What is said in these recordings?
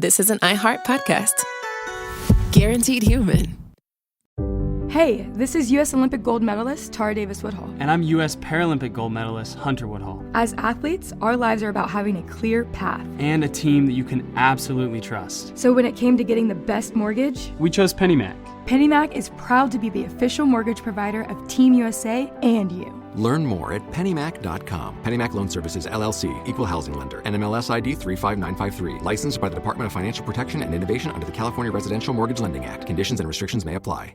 this is an iHeart podcast. Guaranteed human. Hey, this is U.S. Olympic gold medalist Tara Davis-Woodhull. And I'm U.S. Paralympic gold medalist Hunter Woodhull. As athletes, our lives are about having a clear path. And a team that you can absolutely trust. So when it came to getting the best mortgage, we chose PennyMac. PennyMac is proud to be the official mortgage provider of Team USA and you. Learn more at pennymac.com. PennyMac Loan Services, LLC, Equal Housing Lender, NMLS ID 35953. Licensed by the Department of Financial Protection and Innovation under the California Residential Mortgage Lending Act. Conditions and restrictions may apply.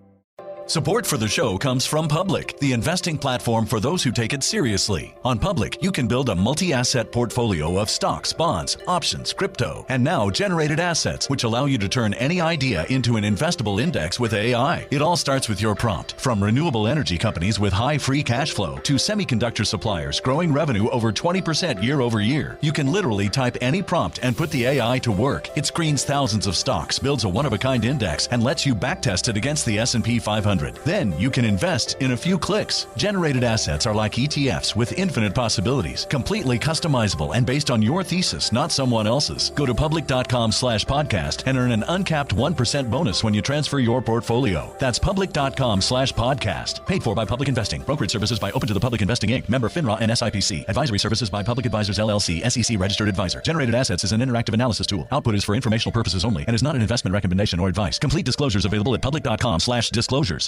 Support for the show comes from Public, the investing platform for those who take it seriously. On Public, you can build a multi-asset portfolio of stocks, bonds, options, crypto, and now generated assets, which allow you to turn any idea into an investable index with AI. It all starts with your prompt. From renewable energy companies with high free cash flow to semiconductor suppliers growing revenue over 20% year over year. You can literally type any prompt and put the AI to work. It screens thousands of stocks, builds a one-of-a-kind index, and lets you backtest it against the S&P 500. Then you can invest in a few clicks. Generated assets are like ETFs with infinite possibilities, completely customizable and based on your thesis, not someone else's. Go to public.com/podcast and earn an uncapped 1% bonus when you transfer your portfolio. That's public.com/podcast. Paid for by Public Investing. Brokerage services by Open to the Public Investing Inc. Member FINRA and SIPC. Advisory services by Public Advisors LLC, SEC registered advisor. Generated assets is an interactive analysis tool. Output is for informational purposes only and is not an investment recommendation or advice. Complete disclosures available at public.com/disclosures.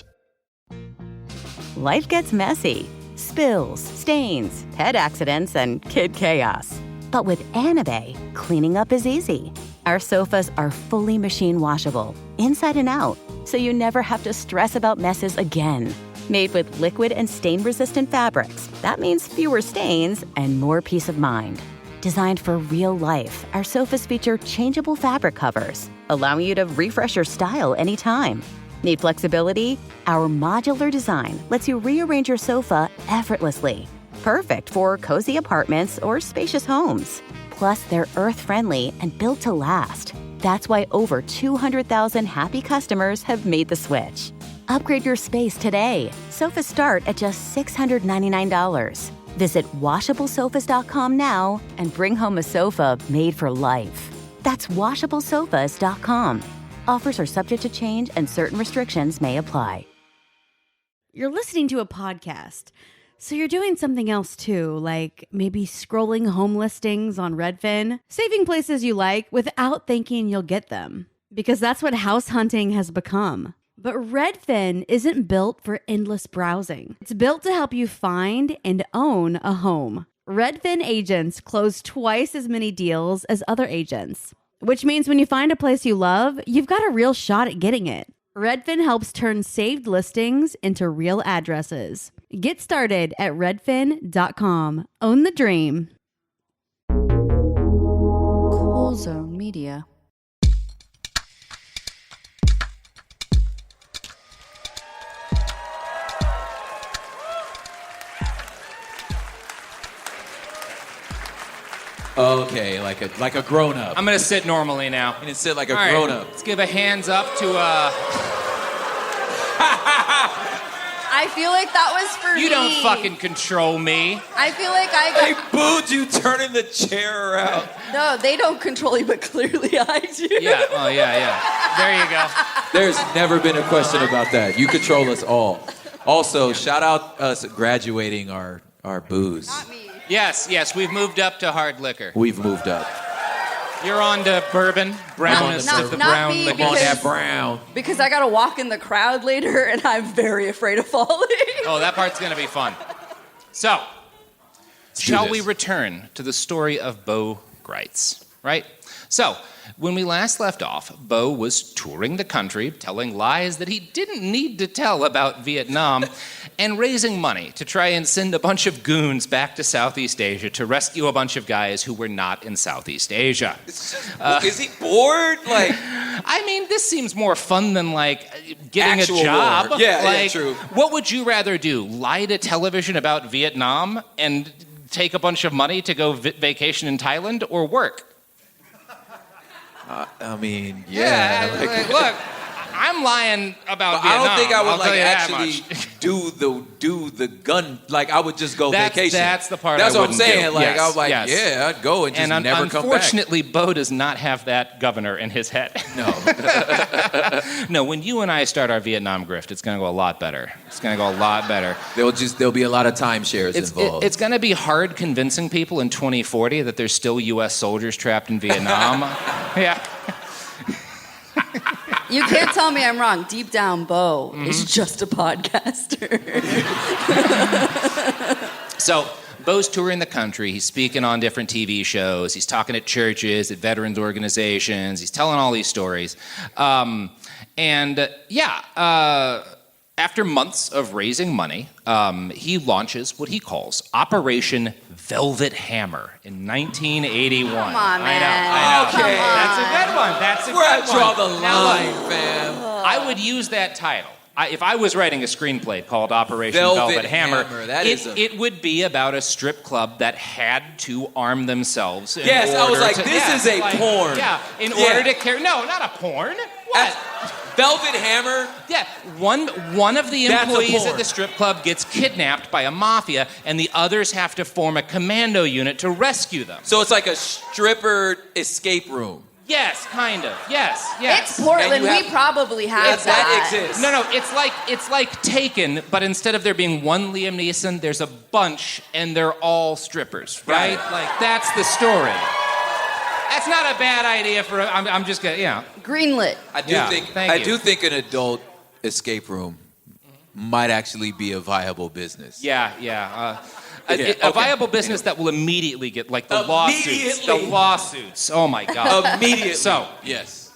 Life gets messy. Spills, stains, pet accidents, and kid chaos. But with Anabay, cleaning up is easy. Our sofas are fully machine washable, inside and out, so you never have to stress about messes again. Made with liquid and stain-resistant fabrics, that means fewer stains and more peace of mind. Designed for real life, our sofas feature changeable fabric covers, allowing you to refresh your style anytime. Need flexibility? Our modular design lets you rearrange your sofa effortlessly. Perfect for cozy apartments or spacious homes. Plus, they're earth-friendly and built to last. That's why over 200,000 happy customers have made the switch. Upgrade your space today. Sofas start at just $699. Visit washablesofas.com now and bring home a sofa made for life. That's washablesofas.com. Offers are subject to change and certain restrictions may apply. You're listening to a podcast, so you're doing something else too, like maybe scrolling home listings on Redfin, saving places you like without thinking you'll get them, because that's what house hunting has become. But Redfin isn't built for endless browsing. It's built to help you find and own a home. Redfin agents close twice as many deals as other agents, which means when you find a place you love, you've got a real shot at getting it. Redfin helps turn saved listings into real addresses. Get started at redfin.com. Own the dream. Cool Zone Media. Okay, like a grown-up. I'm gonna sit normally now. I'm gonna sit like a All right, grown-up. let's give a hands up to I feel like that was for me. You don't fucking control me. I feel like I got... They booed you turning the chair around. No, they don't control you, but clearly I do. Yeah, oh yeah. There you go. There's never been a question about that. You control us all. Also, shout out us graduating our booze. Not me. Yes, we've moved up to hard liquor. We've moved up. You're on to bourbon. Brownness Not- of the not brown me, liquor. Come on, because- that brown. Because I gotta walk in the crowd later, and I'm very afraid of falling. Oh, that part's gonna be fun. So, shall we return to the story of Bo Gritz, right? So, when we last left off, Bo was touring the country, telling lies that he didn't need to tell about Vietnam, and raising money to try and send a bunch of goons back to Southeast Asia to rescue a bunch of guys who were not in Southeast Asia. Is he bored? I mean, this seems more fun than, getting Actual a job. war. Yeah, true. What would you rather do? Lie to television about Vietnam and take a bunch of money to go vacation in Thailand, or work? I mean, Look, I'm lying about But I Vietnam. don't think I would I'll tell you that actually much. do the gun. Like I would just go vacation. That's the part. That's I what I'm wouldn't saying. do. Like Yes, I was like, yes. yeah, I'd go and just never come back. Unfortunately, Bo does not have that governor in his head. No. No. When you and I start our Vietnam grift, it's going to go a lot better. It's going to go a lot better. There'll be a lot of timeshares involved. It's going to be hard convincing people in 2040 that there's still U.S. soldiers trapped in Vietnam. Yeah. You can't tell me I'm wrong. Deep down, Bo is just a podcaster. So Bo's touring the country. He's speaking on different TV shows. He's talking at churches, at veterans organizations. He's telling all these stories. After months of raising money, he launches what he calls Operation Velvet Hammer in 1981. Come on, man. I know. Okay. That's a good one. That's a Where I good one. draw the Now, line, fam. I would use that title. If I was writing a screenplay called Operation Velvet Hammer, Hammer, it would be about a strip club that had to arm themselves. Yes, I was like, this is a porn. Yeah, in order to carry. No, not a porn. What? Velvet Hammer? Yeah, one of the That's a employees porn. at the strip club gets kidnapped by a mafia, and the others have to form a commando unit to rescue them. So it's like a stripper escape room. Yes, kind of. Yes. It's Portland. We probably have that exists. No, it's like Taken, but instead of there being one Liam Neeson, there's a bunch, and they're all strippers, right? Like that's the story. That's not a bad idea for. I'm just gonna, Greenlit. I do think an adult escape room might actually be a viable business. Yeah. A viable business that will immediately get like the lawsuits. Immediately. The lawsuits. Oh my God. Immediately. So yes.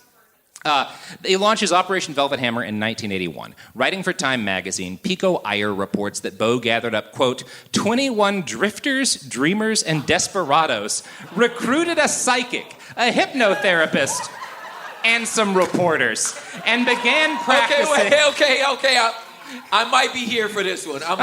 He launches Operation Velvet Hammer in 1981. Writing for Time magazine, Pico Iyer reports that Bo gathered up, quote, 21 drifters, dreamers, and desperados, recruited a psychic, a hypnotherapist, and some reporters, and began practicing... Okay. I might be here for this one. I'm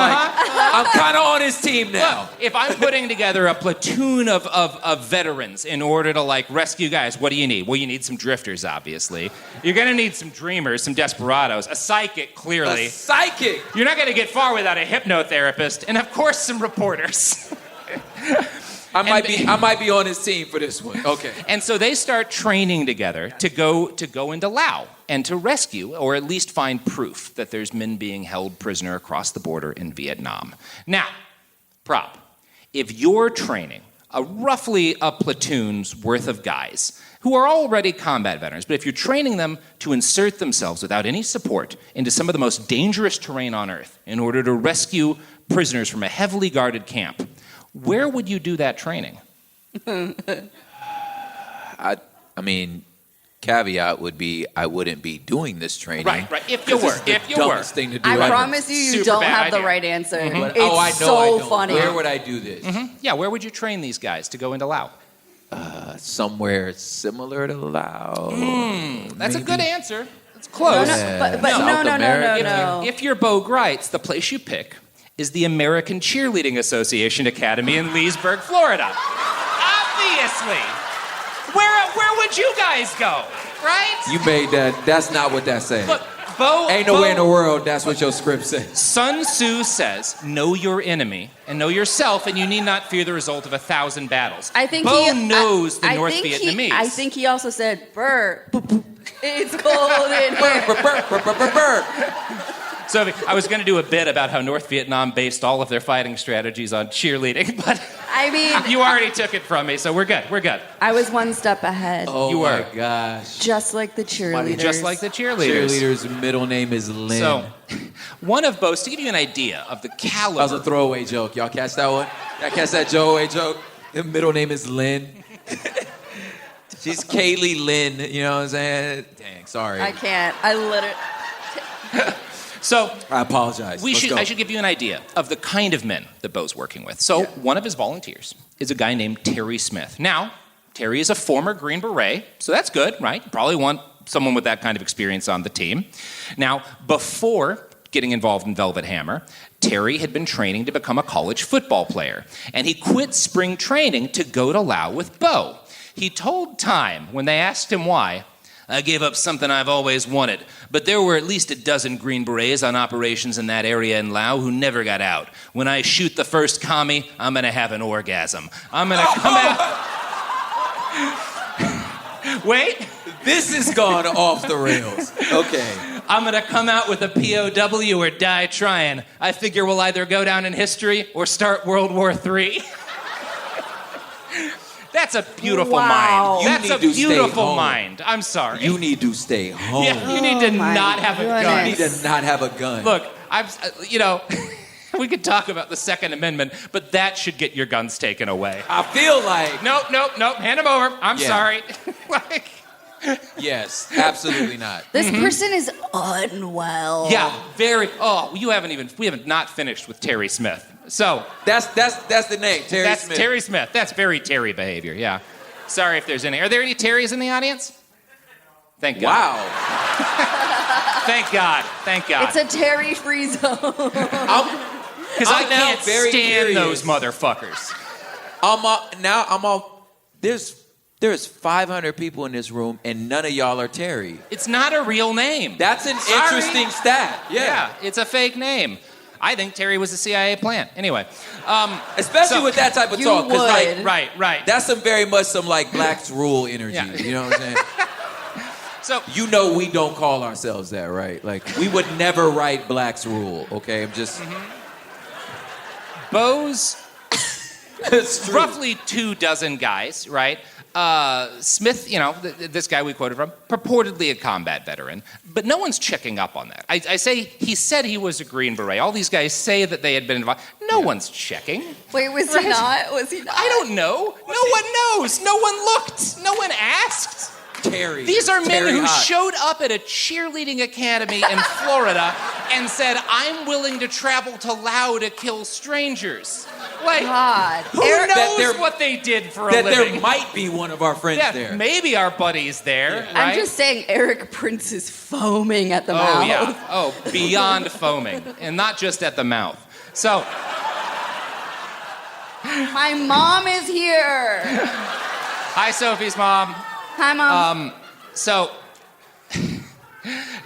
kind of on his team now. Look, if I'm putting together a platoon of veterans in order to like rescue guys, what do you need? Well, you need some drifters, obviously. You're gonna need some dreamers, some desperados, a psychic, clearly. A psychic. You're not gonna get far without a hypnotherapist, and of course, some reporters. I might be on his team for this one. Okay. And so they start training together to go into Laos and to rescue, or at least find proof that there's men being held prisoner across the border in Vietnam. Now, prop, if you're training roughly a platoon's worth of guys who are already combat veterans, but if you're training them to insert themselves without any support into some of the most dangerous terrain on Earth in order to rescue prisoners from a heavily guarded camp, where would you do that training? I mean, caveat would be I wouldn't be doing this training. Right. If you were. Dumbest thing to do. I promise you Super don't bad have the idea. right answer. But, It's I know so I don't. funny. Where would I do this? Yeah, where would you train these guys to go into Laos? Somewhere similar to Laos. That's a good answer. It's close. No. If you're Bo Gritz, the place you pick is the American Cheerleading Association Academy in Leesburg, Florida. Obviously. Where would you guys go, right? You made that. That's not what that's saying. Look, Bo... Ain't no way in the world that's what your script says. Sun Tzu says, know your enemy and know yourself, and you need not fear the result of 1,000 battles. I think Bo knows the I North think Vietnamese. I think he also said, "Burr, it's cold in here." So I was going to do a bit about how North Vietnam based all of their fighting strategies on cheerleading, but I mean, you already took it from me, so we're good. I was one step ahead. Oh You my were. gosh. Just like the cheerleaders. Just like the cheerleaders. Cheerleader's middle name is Lynn. So, one of Bo's, to give you an idea of the caliber. That was a throwaway joke. Y'all catch that one? Y'all catch that throwaway joke? Her middle name is Lynn. She's Kaylee Lynn, you know what I'm saying? Dang, sorry. I can't. I literally... So I apologize. I should give you an idea of the kind of men that Bo's working with. So one of his volunteers is a guy named Terry Smith. Now, Terry is a former Green Beret, so that's good, right? You probably want someone with that kind of experience on the team. Now, before getting involved in Velvet Hammer, Terry had been training to become a college football player, and he quit spring training to go to Laos with Bo. He told Time, when they asked him why, I gave up something I've always wanted. But there were at least a dozen Green Berets on operations in that area in Laos who never got out. When I shoot the first commie, I'm going to have an orgasm. I'm going to come out... Wait. This has gone off the rails. Okay. I'm going to come out with a POW or die trying. I figure we'll either go down in history or start World War III. That's a beautiful mind. That's a beautiful mind. I'm sorry. You need to stay home. Yeah, you need to not have a gun. You need to not have a gun. Look, we could talk about the Second Amendment, but that should get your guns taken away. I feel like... Nope. Hand them over. I'm sorry. Yes, absolutely not. This person is unwell. Yeah, very. Oh, we haven't not finished with Terry Smith. So that's the name, Terry Smith. Terry Smith. That's very Terry behavior. Yeah. Sorry if there's any. Are there any Terrys in the audience? Thank God. Wow. Thank God. It's a Terry-free zone. Because I can't stand those motherfuckers. There's 500 people in this room, and none of y'all are Terry. It's not a real name. That's an interesting stat. Yeah, it's a fake name. I think Terry was a CIA plant. Anyway. Especially with that type of talk. Right. That's very much some Blacks Rule energy. Yeah. You know what I'm saying? So we don't call ourselves that, right? We would never write Blacks Rule, okay? I'm just... Bo's roughly 24 guys, right? Smith, this guy we quoted from, purportedly a combat veteran, but no one's checking up on that. I say he said he was a Green Beret. All these guys say that they had been involved. No one's checking. Wait, was he not? I don't know. No one knows. No one looked. No one asked. Terry. These are men who hot. showed up at a cheerleading academy in Florida and said, I'm willing to travel to Laos to kill strangers. God. Who knows what they did for a living? That there might be one of our friends there. Maybe our buddy's there. Yeah. Right? I'm just saying Eric Prince is foaming at the mouth. Oh, yeah. Oh, beyond foaming. And not just at the mouth. So... My mom is here. Hi, Sophie's mom. Hi, Mom. So...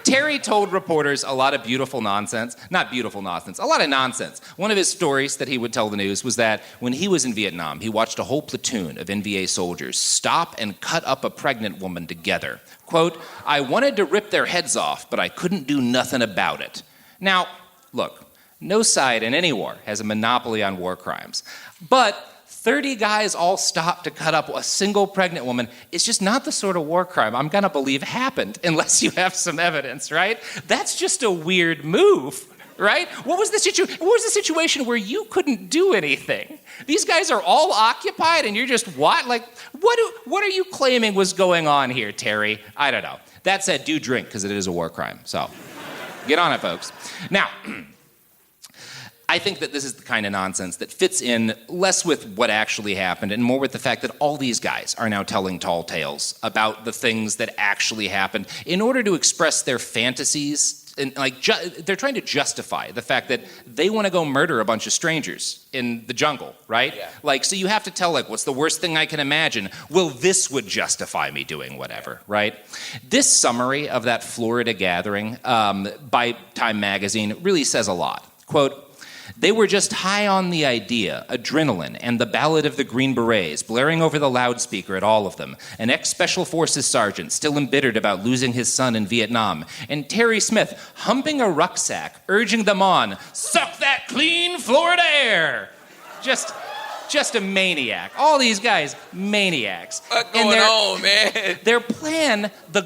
Terry told reporters a lot of beautiful nonsense. Not beautiful nonsense, a lot of nonsense. One of his stories that he would tell the news was that when he was in Vietnam, he watched a whole platoon of NVA soldiers stop and cut up a pregnant woman together. Quote, I wanted to rip their heads off, but I couldn't do nothing about it. Now, look, no side in any war has a monopoly on war crimes. But 30 guys all stopped to cut up a single pregnant woman is just not the sort of war crime I'm going to believe happened unless you have some evidence, right? That's just a weird move, right? What was the situation where you couldn't do anything? These guys are all occupied and you're just what? What are you claiming was going on here, Terry? I don't know. That said, do drink because it is a war crime. So get on it, folks. Now... I think that this is the kind of nonsense that fits in less with what actually happened and more with the fact that all these guys are now telling tall tales about the things that actually happened in order to express their fantasies. And they're trying to justify the fact that they want to go murder a bunch of strangers in the jungle, right? Yeah. So you have to tell, what's the worst thing I can imagine? Well, this would justify me doing whatever, right? This summary of that Florida gathering by Time magazine really says a lot. Quote, they were just high on the idea, adrenaline, and the Ballad of the Green Berets blaring over the loudspeaker at all of them. An ex-Special Forces sergeant still embittered about losing his son in Vietnam. And Terry Smith humping a rucksack, urging them on, suck that clean Florida air. Just a maniac. All these guys, maniacs. What's going on, man? Their plan, the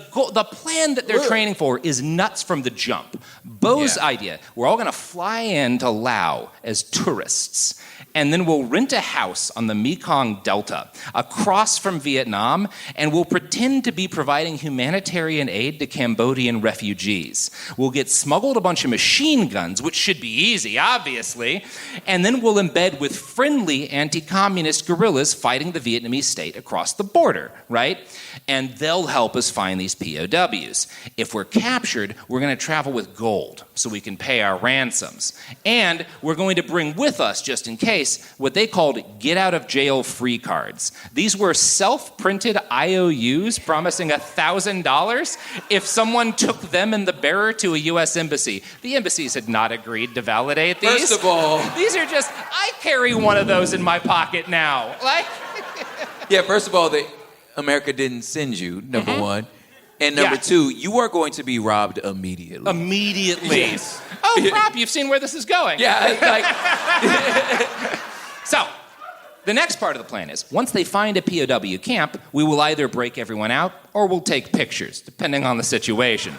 plan that they're training for is nuts from the jump. Bo's idea, we're all going to fly into Laos as tourists, and then we'll rent a house on the Mekong Delta across from Vietnam, and we'll pretend to be providing humanitarian aid to Cambodian refugees. We'll get smuggled a bunch of machine guns, which should be easy, obviously, and then we'll embed with friendly anti-communist guerrillas fighting the Vietnamese state across the border, right? And they'll help us find these POWs. If we're captured, we're going to travel with gold so we can pay our ransoms. And we're going to bring with us, just in case, case what they called get out of jail free cards. These were self-printed IOUs promising $1,000 if someone took them and the bearer to a U.S. embassy. The embassies had not agreed to validate these. First of all, these are just, I carry one of those in my pocket now. Like, yeah, first of all, America didn't send you, number one. And number two, you are going to be robbed immediately. Immediately. Yes. Oh, crap, you've seen where this is going. Yeah, like... So, the next part of the plan is, once they find a POW camp, we will either break everyone out or we'll take pictures, depending on the situation.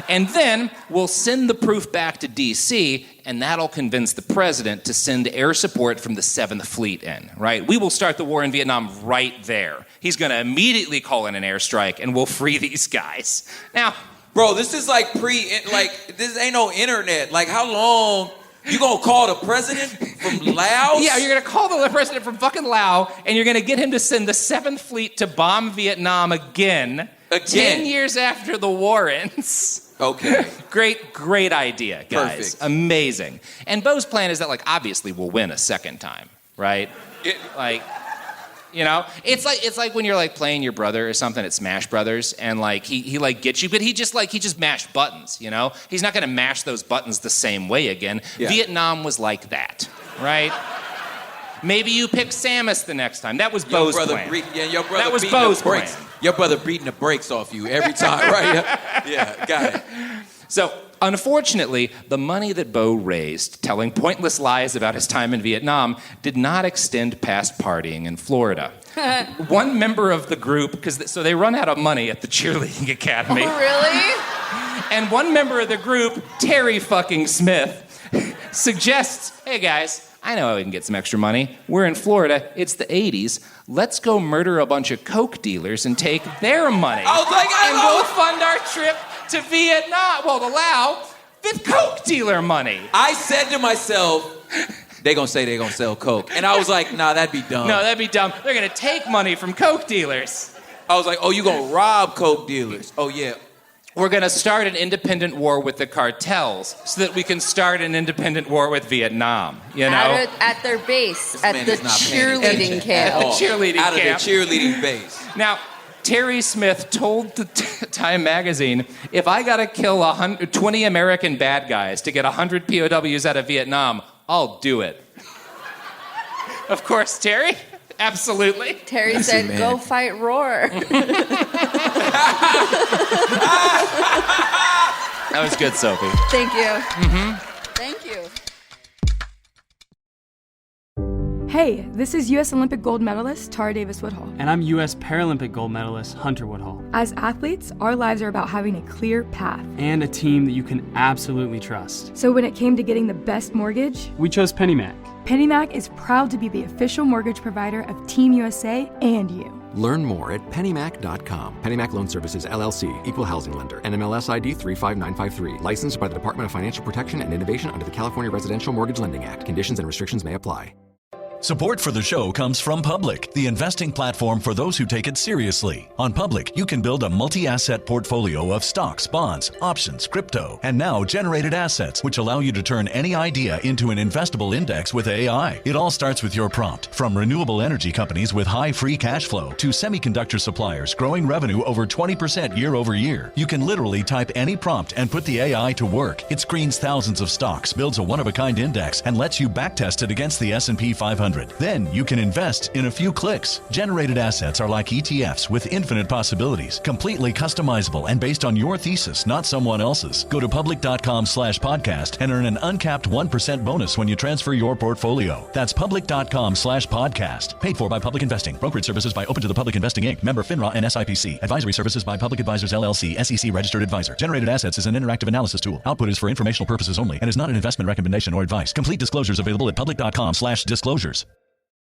And then we'll send the proof back to D.C., and that'll convince the president to send air support from the 7th Fleet in, right? We will start the war in Vietnam right there. He's going to immediately call in an airstrike, and we'll free these guys. Now... Bro, this is like this ain't no internet. Like, how long... You gonna call the president from Laos? Yeah, you're gonna call the president from fucking Laos, and you're gonna get him to send the 7th Fleet to bomb Vietnam again. 10 years after the war ends. Okay. Great idea, guys. Perfect. Amazing. And Bo's plan is that, like, obviously we'll win a second time, right? You know, it's like when you're like playing your brother or something at Smash Brothers, and like he like gets you, but he just mashed buttons. You know, he's not gonna mash those buttons the same way again. Yeah. Vietnam was like that, right? Maybe you pick Samus the next time. That was Bo's plan. Your brother that was Bo's plan. Your brother beating the brakes off you every time, right? Yeah, got it. So, unfortunately, the money that Bo raised telling pointless lies about his time in Vietnam did not extend past partying in Florida. One member of the group, so they run out of money at the cheerleading academy. Oh, really? And one member of the group, Terry fucking Smith, suggests, hey guys, I know how we can get some extra money. We're in Florida. It's the 80s. Let's go murder a bunch of coke dealers and take their monny. I was like, we'll fund our trip to Vietnam, to Laos, with coke dealer money. I said to myself, they gonna say they gonna sell coke. And I was like, nah, that'd be dumb. No, that'd be dumb. They're gonna take money from coke dealers. I was like, oh, you gonna rob coke dealers? Oh, yeah. We're gonna start an independent war with the cartels so that we can start an independent war with Vietnam, you know? At their base, at the cheerleading camp. At the cheerleading camp. Out of the cheerleading base. Now, Terry Smith told the Time magazine, if I gotta kill 20 American bad guys to get 100 POWs out of Vietnam, I'll do it. Of course, Terry, absolutely. Terry said, go fight Roar. That was good, Sophie. Thank you. Mm-hmm. Thank you. Hey, this is U.S. Olympic gold medalist Tara Davis Woodhull. And I'm U.S. Paralympic gold medalist Hunter Woodhull. As athletes, our lives are about having a clear path. And a team that you can absolutely trust. So when it came to getting the best mortgage, we chose PennyMac. PennyMac is proud to be the official mortgage provider of Team USA and you. Learn more at pennymac.com. PennyMac Loan Services, LLC, Equal Housing Lender, NMLS ID 35953. Licensed by the Department of Financial Protection and Innovation under the California Residential Mortgage Lending Act. Conditions and restrictions may apply. Support for the show comes from Public, the investing platform for those who take it seriously. On Public, you can build a multi-asset portfolio of stocks, bonds, options, crypto, and now generated assets, which allow you to turn any idea into an investable index with AI. It all starts with your prompt. From renewable energy companies with high free cash flow to semiconductor suppliers growing revenue over 20% year over year. You can literally type any prompt and put the AI to work. It screens thousands of stocks, builds a one-of-a-kind index, and lets you backtest it against the S&P 500. Then you can invest in a few clicks. Generated assets are like ETFs with infinite possibilities, completely customizable and based on your thesis, not someone else's. Go to public.com/podcast and earn an uncapped 1% bonus when you transfer your portfolio. That's public.com/podcast. Paid for by Public Investing. Brokerage services by Open to the Public Investing Inc. Member FINRA and SIPC. Advisory services by Public Advisors LLC, SEC registered advisor. Generated assets is an interactive analysis tool. Output is for informational purposes only and is not an investment recommendation or advice. Complete disclosures available at public.com/disclosures.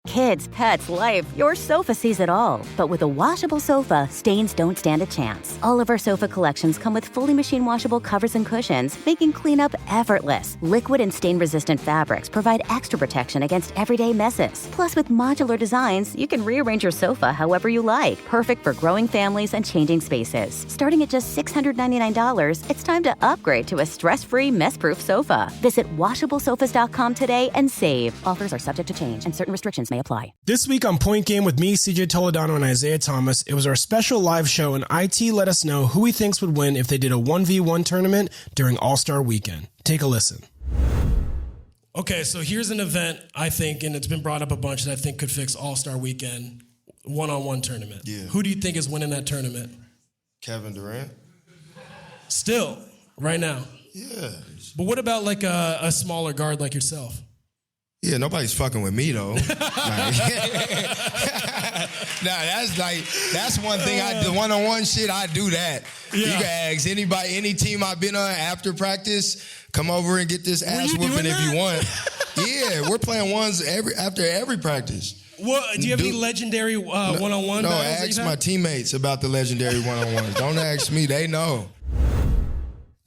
Kids, pets, life, your sofa sees it all. But with a washable sofa, stains don't stand a chance. All of our sofa collections come with fully machine washable covers and cushions, making cleanup effortless. Liquid and stain-resistant fabrics provide extra protection against everyday messes. Plus, with modular designs, you can rearrange your sofa however you like. Perfect for growing families and changing spaces. Starting at just $699, it's time to upgrade to a stress-free, mess-proof sofa. Visit washablesofas.com today and save. Offers are subject to change and certain restrictions may apply. This week on Point Game with me, CJ Toledano, and Isaiah Thomas, it was our special live show, and IT let us know who he thinks would win if they did a 1v1 tournament during All-Star Weekend. Take a listen. Okay, so here's an event, I think, and it's been brought up a bunch that I think could fix All-Star Weekend, one-on-one tournament. Yeah. Who do you think is winning that tournament? Kevin Durant. Still, right now. Yeah. But what about like a smaller guard like yourself? Yeah, nobody's fucking with me though. That's one thing I do. One-on-one shit, I do that. Yeah. You can ask anybody, any team I've been on after practice, come over and get this ass whooping if you want. Yeah, we're playing ones after every practice. What, do you have any legendary one-on-one No, battles? ask my teammates about the legendary one-on-ones. Don't ask me, they know.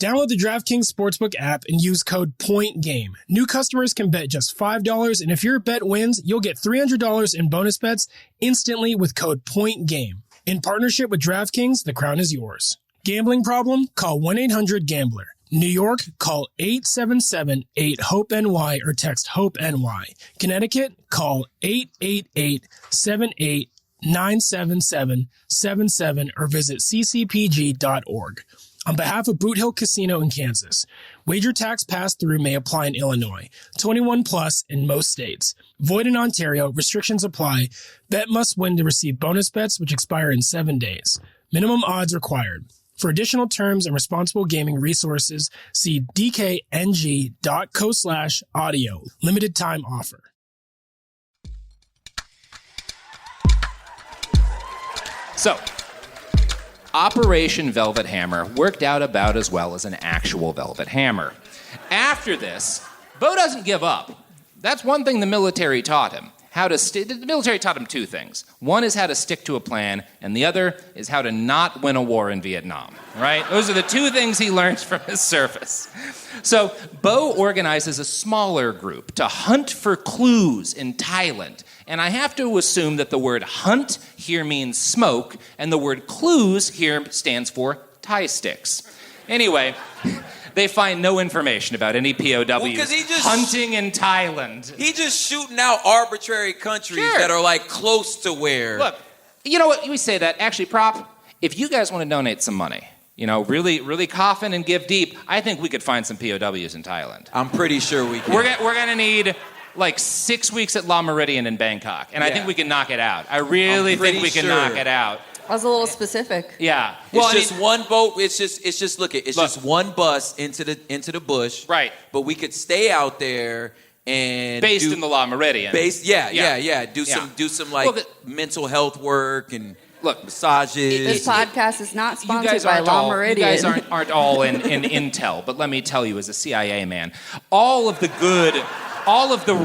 Download the DraftKings Sportsbook app and use code POINTGAME. New customers can bet just $5, and if your bet wins, you'll get $300 in bonus bets instantly with code POINTGAME. In partnership with DraftKings, the crown is yours. Gambling problem? Call 1-800-GAMBLER. New York, call 877-8-HOPE-NY or text HOPE-NY. Connecticut, call 888-78-977-77 or visit ccpg.org. On behalf of Boot Hill Casino in Kansas, wager tax pass-through may apply in Illinois. 21 plus in most states. Void in Ontario. Restrictions apply. Bet must win to receive bonus bets, which expire in 7 days. Minimum odds required. For additional terms and responsible gaming resources, see dkng.co/audio. Limited time offer. So, Operation Velvet Hammer worked out about as well as an actual velvet hammer. After this, Bo doesn't give up. That's one thing the military taught him. The military taught him two things. One is how to stick to a plan, and the other is how to not win a war in Vietnam, right? Those are the two things he learned from his service. So Bo organizes a smaller group to hunt for clues in Thailand. And I have to assume that the word hunt here means smoke, and the word clues here stands for Thai sticks. Anyway, they find no information about any POWs hunting in Thailand. He just shooting out arbitrary countries that are like close to where. Look, you know what? We say that. Actually, Prop, if you guys want to donate some money, really, really cough in and give deep, I think we could find some POWs in Thailand. I'm pretty sure we can. We're going to need like 6 weeks at La Meridian in Bangkok, and I think we can knock it out. I really think we can knock it out. I was a little specific. Yeah. Well, it's just one boat. It's just just one bus into the bush. Right. But we could stay out there and based in the La Meridian. Do some like mental health work and massages. This podcast is not sponsored by La Meridian. You guys aren't all in intel, but let me tell you, as a CIA man, all of the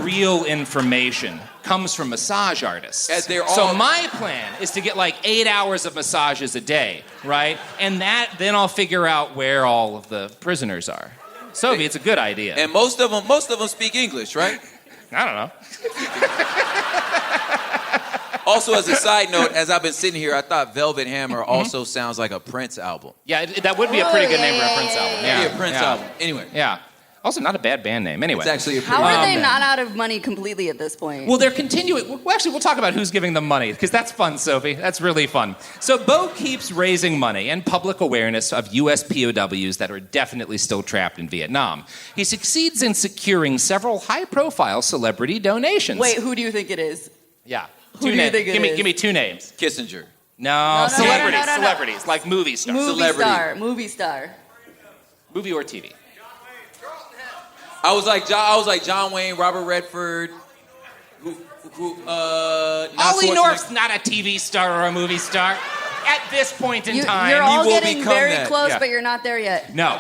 real information comes from massage artists. So my plan is to get like 8 hours of massages a day, right? And then I'll figure out where all of the prisoners are. Sophie, it's a good idea. And most of them speak English, right? I don't know. Also, as a side note, as I've been sitting here, I thought Velvet Hammer also sounds like a Prince album. Yeah, that would be a pretty good name for a Prince album. Yeah, a Prince album. Anyway. Yeah. Also, not a bad band name. Anyway. It's actually a How are they not out of money completely at this point? Well, they're continuing. Well, actually, we'll talk about who's giving them money, because that's fun, Sophie. That's really fun. So Bo keeps raising money and public awareness of U.S. POWs that are definitely still trapped in Vietnam. He succeeds in securing several high-profile celebrity donations. Wait, who do you think it is? Yeah. Who do you think it is? Give me two names. Kissinger. No, celebrities, like movie stars. Movie star. Movie or TV. I was like John Wayne, Robert Redford. Ollie North's not a TV star or a movie star at this point in time. You're all getting very that. close, but you're not there yet. No.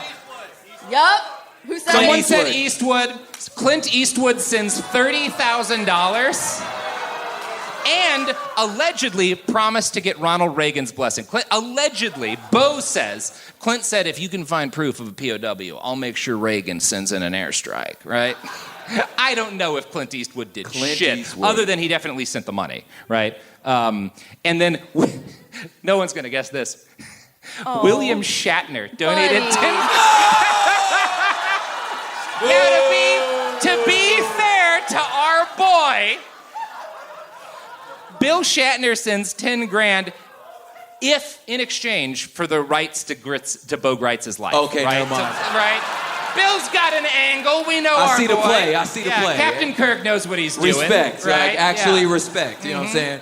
Yup. Who said Someone said Eastwood. Clint Eastwood sends $30,000 And allegedly promised to get Ronald Reagan's blessing. Allegedly, Bo says, Clint said, if you can find proof of a POW, I'll make sure Reagan sends in an airstrike, right? I don't know if Clint Eastwood did shit, other than he definitely sent the money, right? And then, no one's going to guess this. Oh. William Shatner donated $10. Now, to be fair to our boy, Bill Shatner sends $10,000 if in exchange for the rights to Bo Gritz's life. Okay, right? never mind. Right? Bill's got an angle. We know our I see boy. the play. I see the play. Captain Kirk knows what he's doing. Respect. Right? Actually respect. You know what I'm saying?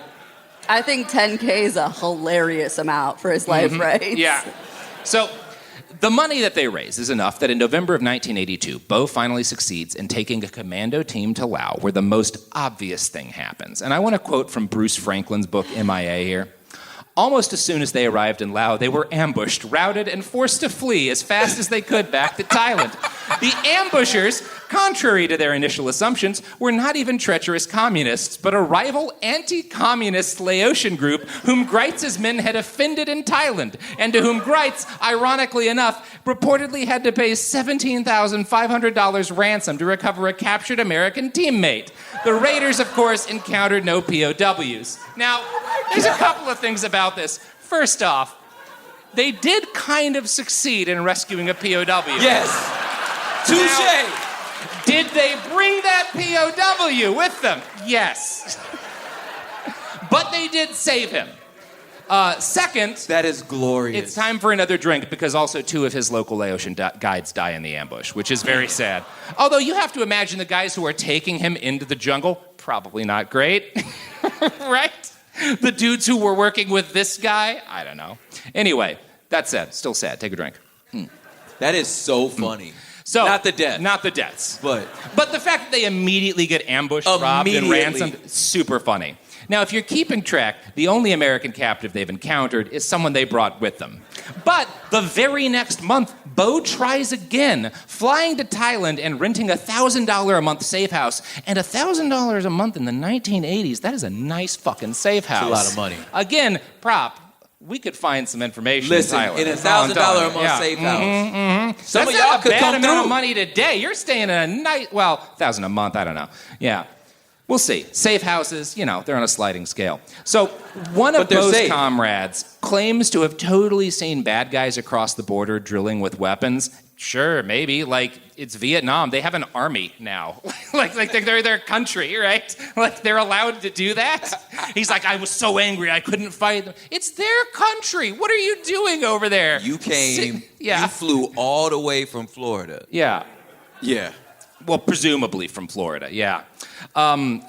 I think 10K is a hilarious amount for his life rights. Yeah. So the money that they raise is enough that in November of 1982, Bo finally succeeds in taking a commando team to Laos, where the most obvious thing happens. And I want to quote from Bruce Franklin's book, MIA, here. Almost as soon as they arrived in Laos, they were ambushed, routed, and forced to flee as fast as they could back to Thailand. The ambushers, contrary to their initial assumptions, were not even treacherous communists, but a rival anti-communist Laotian group whom Gritz's men had offended in Thailand, and to whom Gritz, ironically enough, reportedly had to pay $17,500 ransom to recover a captured American teammate. The raiders, of course, encountered no POWs. Now, there's a couple of things about this. First off, they did kind of succeed in rescuing a POW. Yes. Touche. Now, did they bring that POW with them? Yes. But they did save him. Second, that is glorious. It's time for another drink because also 2 of his local Laotian guides die in the ambush, which is very sad. Although you have to imagine the guys who are taking him into the jungle, probably not great, right? The dudes who were working with this guy, I don't know. Anyway, that said, still sad. Take a drink. That is so funny. So, not the death. Not the deaths. But the fact that they immediately get ambushed, robbed, and ransomed, super funny. Now, if you're keeping track, the only American captive they've encountered is someone they brought with them. But the very next month, Bo tries again, flying to Thailand and renting a $1,000 a month safe house. And $1,000 a month in the 1980s, that is a nice fucking safe house. That's a lot of money. Again, prop. We could find some information Listen, in Thailand. in a $1,000 a month safe house. Some of y'all could come through. That's not a bad amount of money today. You're staying in a night, well, $1,000 a month, I don't know. Yeah. We'll see. Safe houses, they're on a sliding scale. So one of Bo's comrades claims to have totally seen bad guys across the border drilling with weapons. Sure, maybe. Like, it's Vietnam. They have an army now. like they're their country, right? Like, they're allowed to do that? He's like, I was so angry I couldn't fight them. It's their country. What are you doing over there? You came, you flew all the way from Florida. Yeah. Yeah. Well, presumably from Florida, yeah. Bo's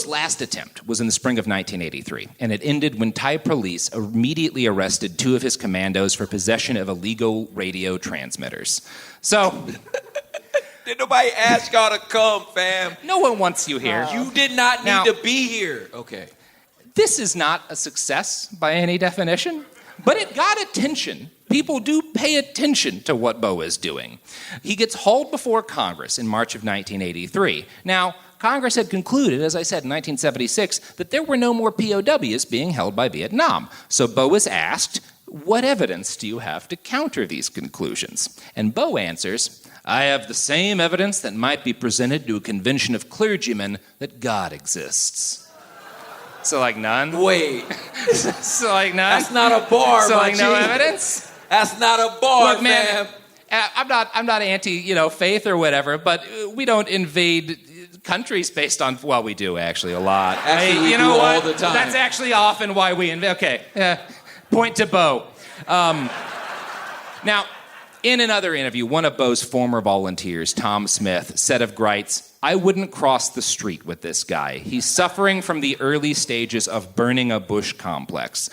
last attempt was in the spring of 1983, and it ended when Thai police immediately arrested 2 of his commandos for possession of illegal radio transmitters. So... Did nobody ask y'all to come, fam? No one wants you here. You did not need to be here. Okay. This is not a success by any definition, but it got attention. People do pay attention to what Bo is doing. He gets hauled before Congress in March of 1983. Now, Congress had concluded, as I said, in 1976, that there were no more POWs being held by Vietnam. So Bo was asked, what evidence do you have to counter these conclusions? And Bo answers, I have the same evidence that might be presented to a convention of clergymen that God exists. So, like, none? Wait. So, like, none? That's not a bar, So, like, my no G. evidence? That's not a bar, Look, man, I'm not anti, faith or whatever, but we don't invade countries based on, well, we do actually a lot. Actually, we you do know all what? the time. That's actually often why we invade. Okay, point to Bo. Now, in another interview, one of Bo's former volunteers, Tom Smith, said of Gritz, I wouldn't cross the street with this guy. He's suffering from the early stages of burning a bush complex.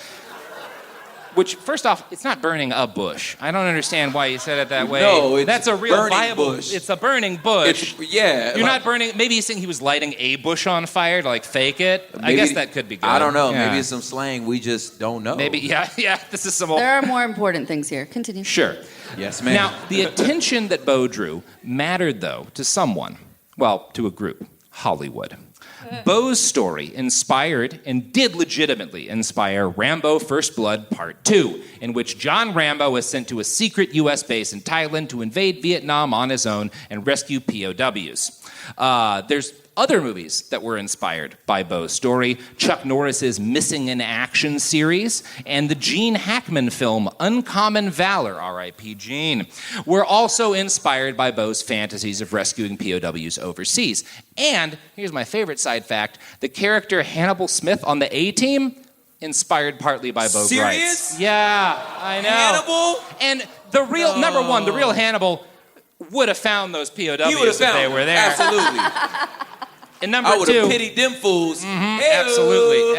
Which, first off, it's not burning a bush. I don't understand why you said it that way. No, it's that's a real burning viable bush. It's a burning bush. You're not burning. Maybe he's saying he was lighting a bush on fire to fake it. Maybe, I guess that could be good. I don't know. Yeah. Maybe it's some slang we just don't know. Maybe, yeah. This is some old. There are more important things here. Continue. Sure. Yes, ma'am. Now, the attention that Bo drew mattered, though, to someone. Well, to a group. Hollywood. Bo's story inspired and did legitimately inspire Rambo First Blood Part 2, in which John Rambo was sent to a secret U.S. base in Thailand to invade Vietnam on his own and rescue POWs. There's other movies that were inspired by Bo's story: Chuck Norris's Missing in Action series and the Gene Hackman film Uncommon Valor, R.I.P. Gene, were also inspired by Bo's fantasies of rescuing POWs overseas. And here's my favorite side fact: the character Hannibal Smith on the A-Team, inspired partly by Bo Gritz. Serious? Yeah, I know. Hannibal? And the real, number one, the real Hannibal would have found those POWs if they were there. Absolutely. And number I would two, have pitied them fools. Absolutely.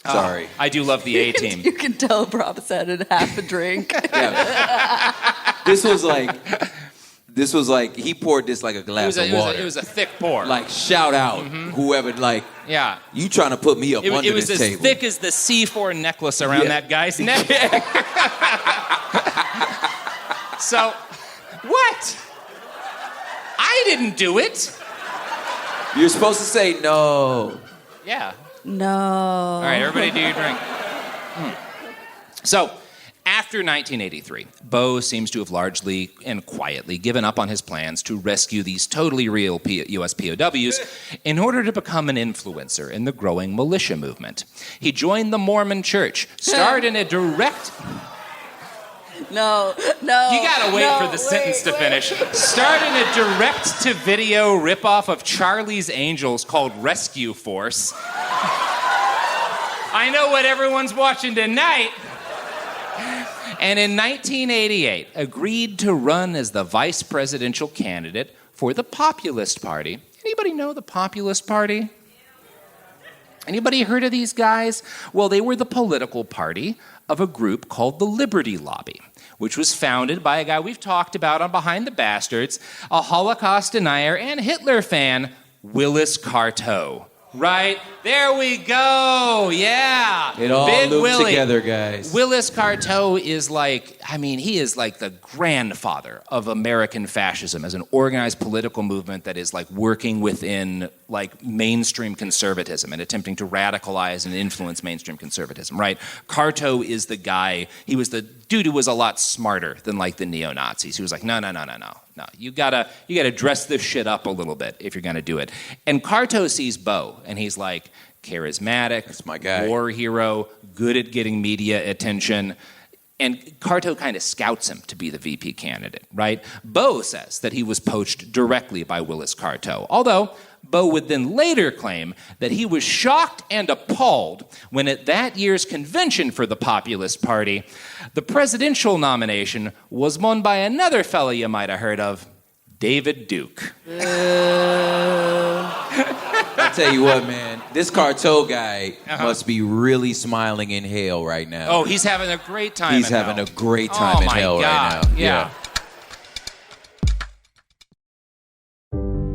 Sorry. I do love the A-Team. You can tell Brabus had half a drink. This was like he poured this like a glass of water. It was a thick pour. Like, shout out whoever, like, you trying to put me up under this table. It was as thick as the C4 necklace around that guy's neck. So, what? I didn't do it. You're supposed to say no. Yeah. No. All right, everybody do your drink. So, after 1983, Bo seems to have largely and quietly given up on his plans to rescue these totally real U.S. POWs in order to become an influencer in the growing militia movement. He joined the Mormon Church, starred in a direct... No. You gotta wait for the sentence to finish. Starred in a direct-to-video ripoff of Charlie's Angels called Rescue Force. I know what everyone's watching tonight. And in 1988, agreed to run as the vice presidential candidate for the Populist Party. Anybody know the Populist Party? Anybody heard of these guys? Well, they were the political party of a group called the Liberty Lobby, which was founded by a guy we've talked about on Behind the Bastards, a Holocaust denier and Hitler fan, Willis Carto. Right? There we go. Yeah. It all Big loops Willie. together, guys. Willis Carto is he is like the grandfather of American fascism as an organized political movement that is like working within like mainstream conservatism and attempting to radicalize and influence mainstream conservatism, right? Carto is the guy, he was the dude who was a lot smarter than like the neo-Nazis. He was like, no. No, you gotta dress this shit up a little bit if you're gonna do it. And Carto sees Bo, and he's like, charismatic, that's my guy, war hero, good at getting media attention. And Carto kind of scouts him to be the VP candidate, right? Bo says that he was poached directly by Willis Carto, although Bo would then later claim that he was shocked and appalled when at that year's convention for the Populist Party, the presidential nomination was won by another fella you might have heard of, David Duke. I tell you what, man, this Carto guy must be really smiling in hell right now. Oh, he's having a great time. He's having a great time in hell right now. Yeah.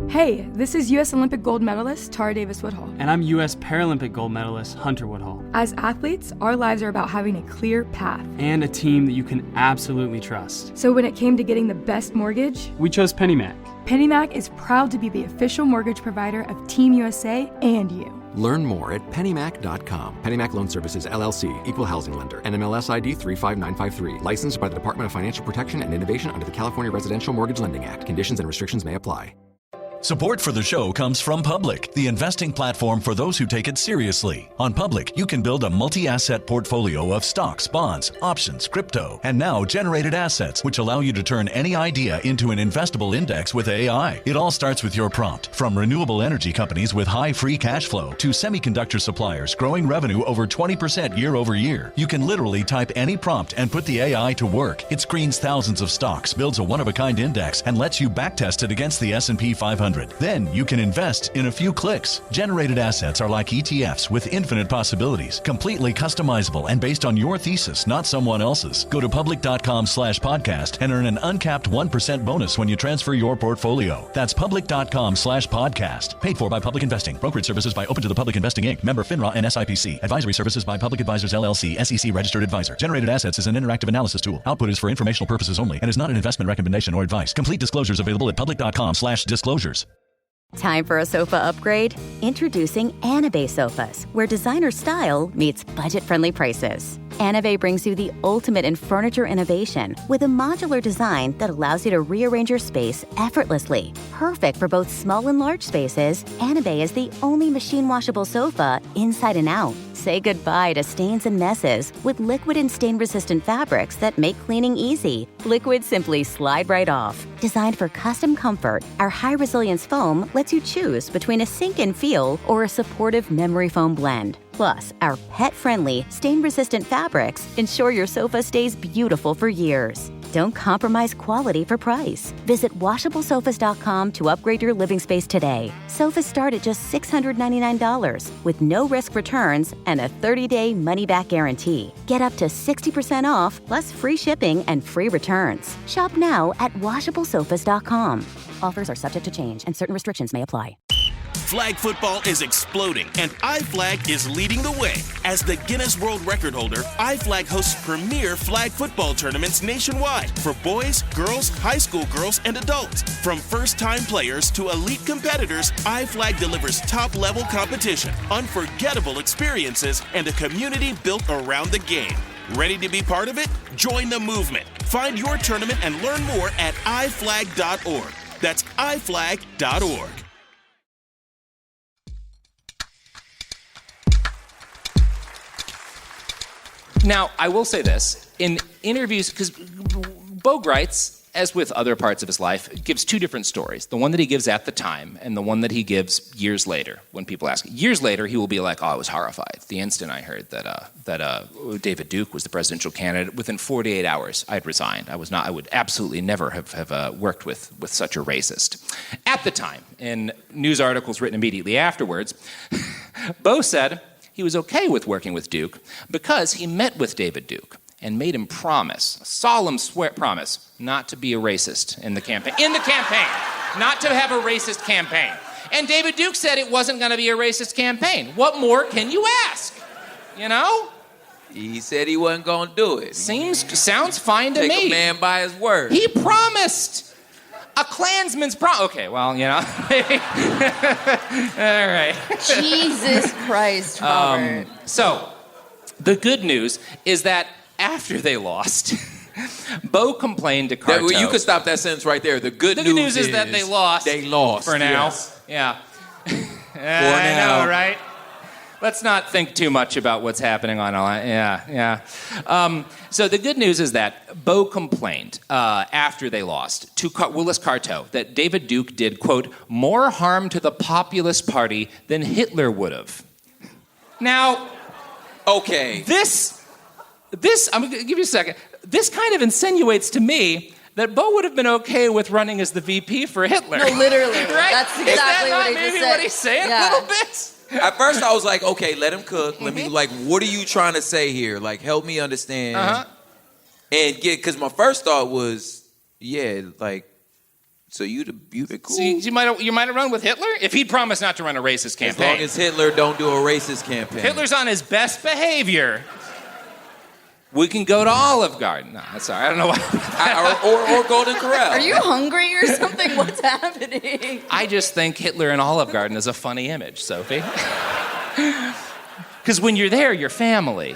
Hey, this is U.S. Olympic gold medalist Tara Davis Woodhull. And I'm U.S. Paralympic gold medalist Hunter Woodhull. As athletes, our lives are about having a clear path. And a team that you can absolutely trust. So when it came to getting the best mortgage, we chose PennyMac. PennyMac is proud to be the official mortgage provider of Team USA and you. Learn more at pennymac.com. PennyMac Loan Services, LLC, Equal Housing Lender, NMLS ID 35953. Licensed by the Department of Financial Protection and Innovation under the California Residential Mortgage Lending Act. Conditions and restrictions may apply. Support for the show comes from Public, the investing platform for those who take it seriously. On Public, you can build a multi-asset portfolio of stocks, bonds, options, crypto, and now generated assets, which allow you to turn any idea into an investable index with AI. It all starts with your prompt. From renewable energy companies with high free cash flow to semiconductor suppliers growing revenue over 20% year over year, you can literally type any prompt and put the AI to work. It screens thousands of stocks, builds a one-of-a-kind index, and lets you backtest it against the S&P 500. Then you can invest in a few clicks. Generated assets are like ETFs with infinite possibilities, completely customizable and based on your thesis, not someone else's. Go to public.com/podcast and earn an uncapped 1% bonus when you transfer your portfolio. That's public.com/podcast. Paid for by Public Investing. Brokerage services by Open to the Public Investing Inc. Member FINRA and SIPC. Advisory services by Public Advisors LLC, SEC registered advisor. Generated assets is an interactive analysis tool. Output is for informational purposes only and is not an investment recommendation or advice. Complete disclosures available at public.com/disclosures. Time for a sofa upgrade? Introducing Anabay sofas, where designer style meets budget-friendly prices. Anabay brings you the ultimate in furniture innovation with a modular design that allows you to rearrange your space effortlessly. Perfect for both small and large spaces, Anabay is the only machine-washable sofa inside and out. Say goodbye to stains and messes with liquid and stain-resistant fabrics that make cleaning easy. Liquids simply slide right off. Designed for custom comfort, our high-resilience foam lets you choose between a sink-in feel or a supportive memory foam blend. Plus, our pet-friendly, stain-resistant fabrics ensure your sofa stays beautiful for years. Don't compromise quality for price. Visit washablesofas.com to upgrade your living space today. Sofas start at just $699 with no risk returns and a 30-day money-back guarantee. Get up to 60% off plus free shipping and free returns. Shop now at washablesofas.com. Offers are subject to change and certain restrictions may apply. Flag football is exploding, and iFlag is leading the way. As the Guinness World Record holder, iFlag hosts premier flag football tournaments nationwide for boys, girls, high school girls, and adults. From first-time players to elite competitors, iFlag delivers top-level competition, unforgettable experiences, and a community built around the game. Ready to be part of it? Join the movement. Find your tournament and learn more at iflag.org. That's iflag.org. Now, I will say this. In interviews, because Bo Gritz, as with other parts of his life, gives two different stories. The one that he gives at the time and the one that he gives years later when people ask. Years later, he will be like, I was horrified. The instant I heard that David Duke was the presidential candidate, within 48 hours, I'd resigned. I would absolutely never have worked with such a racist. At the time, in news articles written immediately afterwards, Bo said he was okay with working with Duke because he met with David Duke and made him promise, a solemn promise, not to be a racist in the campaign. Not to have a racist campaign. And David Duke said it wasn't going to be a racist campaign. What more can you ask? You know? He said he wasn't going to do it. Sounds fine to me. Take a man by his word. He promised. A Klansman's okay, well, you know, maybe. All right. Jesus Christ, Robert. So, the good news is that after they lost, Bo complained to Carto. You could stop that sentence right there. The good news is that they lost. They lost. For now. Yes. Yeah. For now. I know, right? Let's not think too much about what's happening on. Yeah. So the good news is that Bo complained after they lost to Willis Carto that David Duke did, quote, more harm to the Populist Party than Hitler would have. Now, okay. This, I'm going to give you a second. This kind of insinuates to me that Bo would have been okay with running as the VP for Hitler. No, literally. Right? That's exactly what he just said. What he's saying a little bit? At first, I was like, okay, let him cook. Let me, what are you trying to say here? Like, help me understand. And because my first thought was, so you'd have cool. So you might have run with Hitler if he'd promised not to run a racist campaign. As long as Hitler don't do a racist campaign. Hitler's on his best behavior. We can go to Olive Garden. No, that's all right. I don't know why. or Golden Corral. Are you hungry or something? What's happening? I just think Hitler and Olive Garden is a funny image, Sophie. Because when you're there, you're family.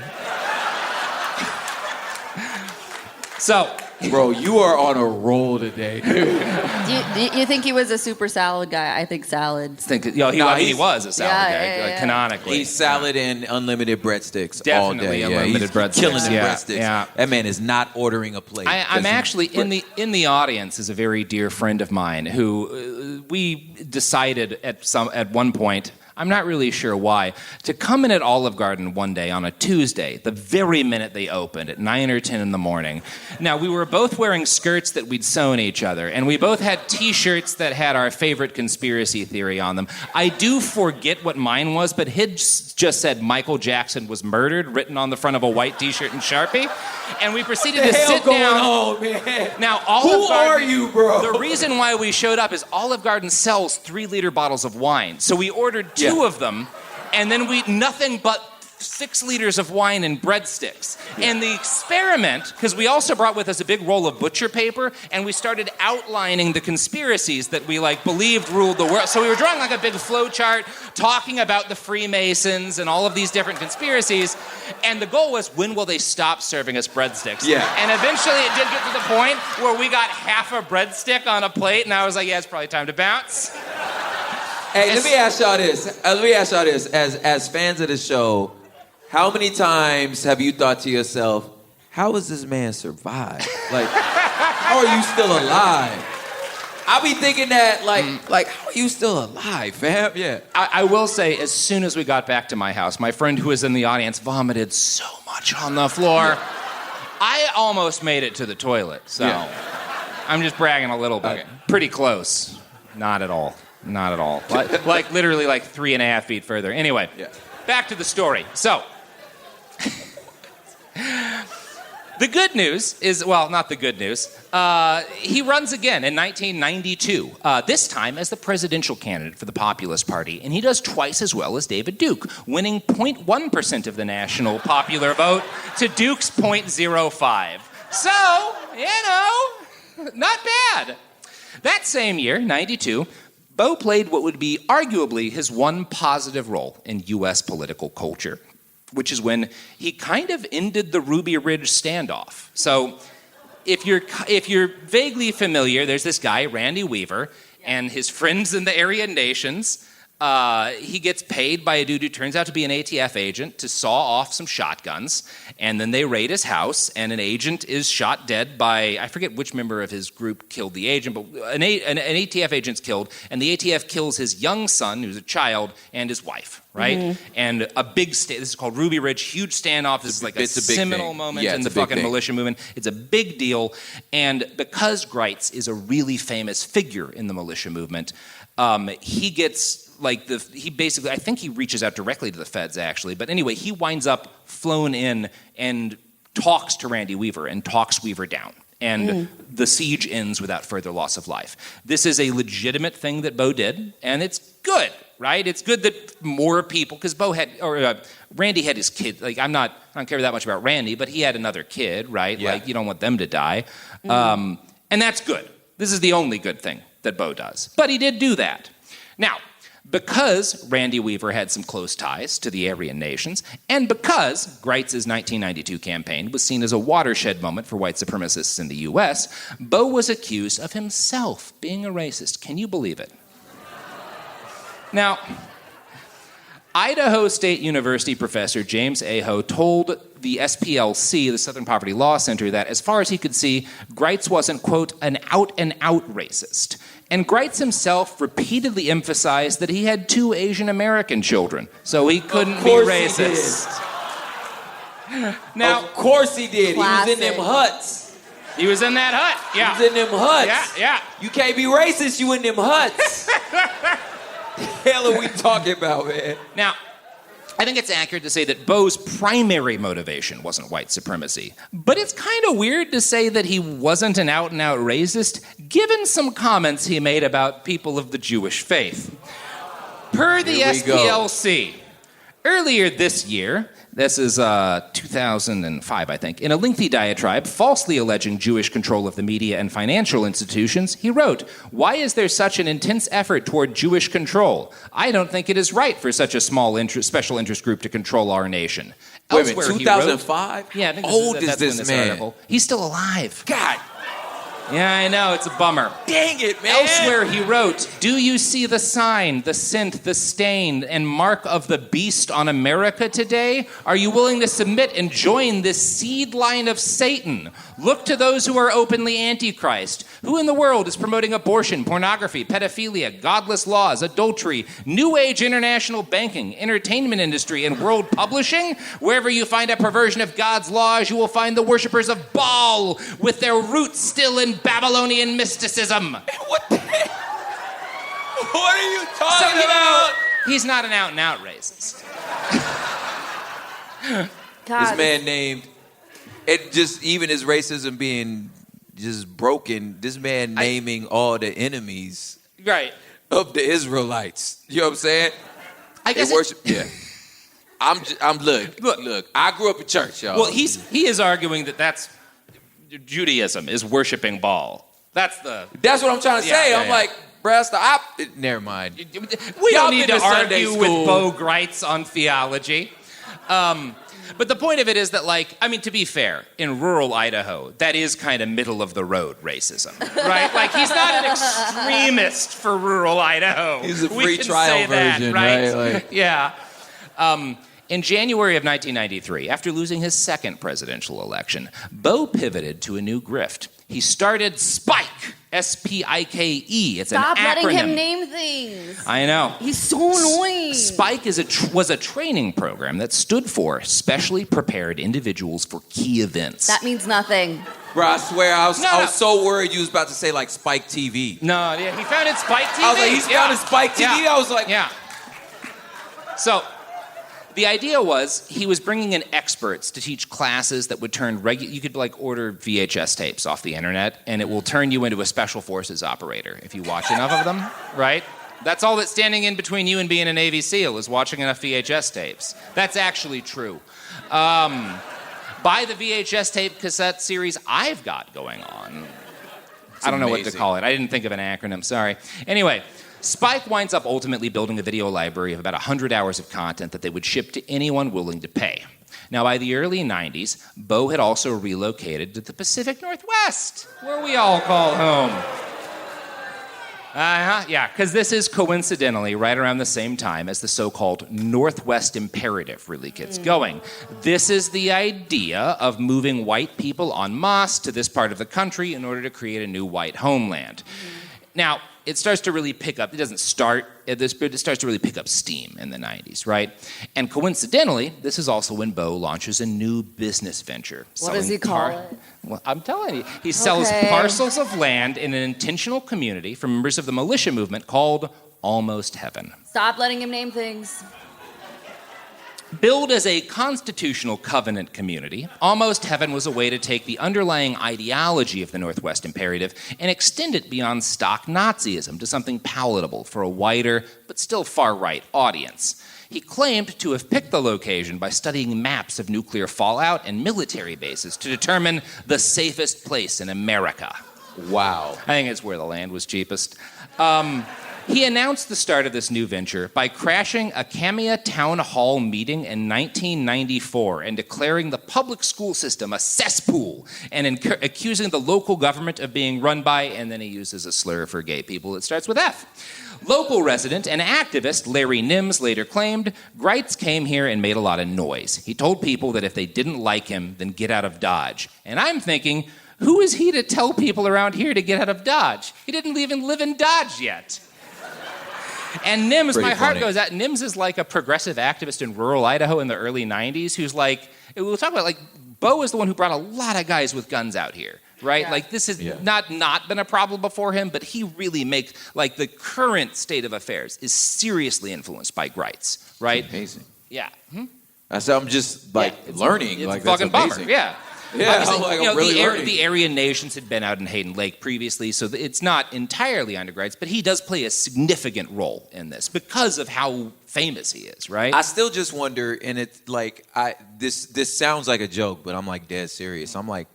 So, bro, you are on a roll today, dude. Do you think he was a super salad guy? I think salad. He was a salad guy, canonically. He's salad and unlimited breadsticks Definitely all day. unlimited breadsticks. Killing the breadsticks. Yeah. That man is not ordering a plate. I'm actually in the audience is a very dear friend of mine who we decided at one point. I'm not really sure why, to come in at Olive Garden one day on a Tuesday, the very minute they opened at 9 or 10 in the morning. Now, we were both wearing skirts that we'd sewn each other, and we both had T-shirts that had our favorite conspiracy theory on them. I do forget what mine was, but his just said Michael Jackson was murdered, written on the front of a white T-shirt in Sharpie. And we proceeded to sit down. On, man? Now, Olive Garden, are you, bro? The reason why we showed up is Olive Garden sells 3-liter bottles of wine. So we ordered two of them, and then nothing but 6 liters of wine and breadsticks. And the experiment, because we also brought with us a big roll of butcher paper, and we started outlining the conspiracies that we believed ruled the world. So we were drawing a big flow chart, talking about the Freemasons and all of these different conspiracies. And the goal was, when will they stop serving us breadsticks? Yeah. And eventually it did get to the point where we got half a breadstick on a plate, and I was like, yeah, it's probably time to bounce. Hey, let me ask y'all this. As fans of the show, how many times have you thought to yourself, how has this man survived? How are you still alive? I be thinking that, how are you still alive, fam? Yeah. I will say, as soon as we got back to my house, my friend who was in the audience vomited so much on the floor. I almost made it to the toilet, so I'm just bragging a little bit. Pretty close. Not at all. Not at all. Literally 3.5 feet further. Anyway, back to the story. So, the good news is, not the good news. He runs again in 1992, this time as the presidential candidate for the Populist Party, and he does twice as well as David Duke, winning 0.1% of the national popular vote to Duke's 0.05. So, not bad. That same year, 92, Bo played what would be arguably his one positive role in U.S. political culture, which is when he kind of ended the Ruby Ridge standoff. So if you're vaguely familiar, there's this guy, Randy Weaver, and his friends in the Aryan nations. He gets paid by a dude who turns out to be an ATF agent to saw off some shotguns, and then they raid his house, and an agent is shot dead by, I forget which member of his group killed the agent, but an ATF agent's killed, and the ATF kills his young son, who's a child, and his wife, right? Mm-hmm. And a big this is called Ruby Ridge, huge standoff. This is a seminal moment in the fucking militia movement. It's a big deal, and because Gritz is a really famous figure in the militia movement, he gets I think he reaches out directly to the feds, actually. But anyway, he winds up flown in and talks to Randy Weaver and talks Weaver down. And the siege ends without further loss of life. This is a legitimate thing that Bo did, and it's good, right? It's good that more people, because Randy had his kid. I don't care that much about Randy, but he had another kid, right? Yeah. You don't want them to die. And that's good. This is the only good thing that Bo does. But he did do that. Now, because Randy Weaver had some close ties to the Aryan nations, and because Gritz's 1992 campaign was seen as a watershed moment for white supremacists in the U.S., Bo was accused of himself being a racist. Can you believe it? Now, Idaho State University professor James Aho told the SPLC, the Southern Poverty Law Center, that as far as he could see, Gritz wasn't, quote, an out-and-out racist. And Gritz himself repeatedly emphasized that he had 2 Asian American children, so he couldn't be racist. Now, of course he did. Classic. He was in them huts. He was in that hut, yeah. He was in them huts. Yeah. You can't be racist, you in them huts. The hell are we talking about, man? Now, I think it's accurate to say that Bo's primary motivation wasn't white supremacy. But it's kind of weird to say that he wasn't an out-and-out racist, given some comments he made about people of the Jewish faith. Per the SPLC, earlier this year, this is 2005, I think, in a lengthy diatribe falsely alleging Jewish control of the media and financial institutions, he wrote, "Why is there such an intense effort toward Jewish control? I don't think it is right for such a special interest group to control our nation." Wait a minute, 2005? Yeah, I think old is this man? Article. He's still alive. God. Yeah, I know, it's a bummer. Dang it, man. Elsewhere he wrote, "Do you see the sign, the scent, the stain, and mark of the beast on America today? Are you willing to submit and join this seed line of Satan? Look to those who are openly antichrist. Who in the world is promoting abortion, pornography, pedophilia, godless laws, adultery, new age international banking, entertainment industry, and world publishing? Wherever you find a perversion of God's laws, you will find the worshippers of Baal with their roots still in Babylonian mysticism." What the heck? What are you talking about? He's not an out-and-out racist. God. This man named, it just, even his racism being just broken, this man naming all the enemies right. of the Israelites. You know what I'm saying? I guess they worship, yeah. Look. I grew up in church, y'all. Well, he is arguing that that's Judaism is worshiping Baal. That's what I'm trying to say. I'm like, bruh, never mind. We don't need to argue with Bo Gritz on theology. But the point of it is that, like, I mean, to be fair, in rural Idaho, that is kind of middle-of-the-road racism, right? Like, he's not an extremist for rural Idaho. He's a free trial version, right? Like... Yeah. In January of 1993, after losing his second presidential election, Bo pivoted to a new grift. He started Spike, S-P-I-K-E. It's Stop an acronym. letting him name things. I know. He's so annoying. Spike was a training program that stood for specially prepared individuals for key events. That means nothing. Bro, I swear, I was so worried you was about to say, like, Spike TV. No, yeah, he founded Spike TV. I was like, he's founded Spike TV? Yeah. I was like... Yeah. So... the idea was he was bringing in experts to teach classes that would turn you could like order VHS tapes off the internet and it will turn you into a special forces operator if you watch enough of them, right? That's all that's standing in between you and being a Navy SEAL is watching enough VHS tapes. That's actually true. Buy the VHS tape cassette series I've got going on. I don't know what to call it. I didn't think of an acronym, sorry. Anyway, Spike winds up ultimately building a video library of about 100 hours of content that they would ship to anyone willing to pay. Now, by the early 90s, Bo had also relocated to the Pacific Northwest, where we all call home. Yeah, because this is coincidentally right around the same time as the so-called Northwest Imperative really gets going. This is the idea of moving white people en masse to this part of the country in order to create a new white homeland. Now, it starts to really pick up, it doesn't start at this, but it starts to really pick up steam in the 90s, right? And coincidentally, this is also when Bo launches a new business venture. What does he call it? Well, I'm telling you, he sells parcels of land in an intentional community for members of the militia movement called Almost Heaven. Stop letting him name things. Billed as a constitutional covenant community, Almost Heaven was a way to take the underlying ideology of the Northwest Imperative and extend it beyond stock Nazism to something palatable for a wider, but still far-right audience. He claimed to have picked the location by studying maps of nuclear fallout and military bases to determine the safest place in America. Wow. I think it's where the land was cheapest. He announced the start of this new venture by crashing a Kamia town hall meeting in 1994 and declaring the public school system a cesspool and accusing the local government of being run by, and then he uses a slur for gay people that starts with F. Local resident and activist Larry Nims later claimed, Gritz came here and made a lot of noise. He told people that if they didn't like him, then get out of Dodge. And I'm thinking, who is he to tell people around here to get out of Dodge? He didn't even live in Dodge yet. And Nims, my heart goes out. Nims is like a progressive activist in rural Idaho in the early 90s who's like, we'll talk about, like, Bo is the one who brought a lot of guys with guns out here, right? Yeah. Like, this has not been a problem before him, but he really makes, like, the current state of affairs is seriously influenced by Gritz, right? That's amazing. Yeah. So I'm just, like, learning. It's like, a fucking that's amazing. Bummer, yeah. Yeah, I'm really learning. The Aryan nations had been out in Hayden Lake previously, so it's not entirely under Gritz, but he does play a significant role in this because of how famous he is, right? I still just wonder, and it's like, this sounds like a joke, but I'm like dead serious. I'm like,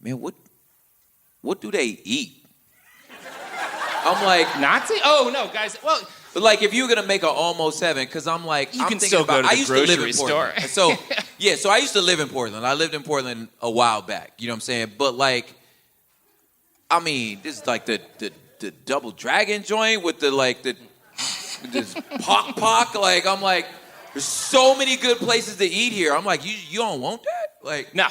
man, what do they eat? I'm like, Nazi? Oh no, guys. Well, but like if you're gonna make an Almost Heaven, because I'm like, you can still go to the grocery store. So I used to live in Portland. I lived in Portland a while back. You know what I'm saying? But like, I mean, this is like the Double Dragon joint with this pock. Like I'm like, there's so many good places to eat here. I'm like, you don't want that? Like no.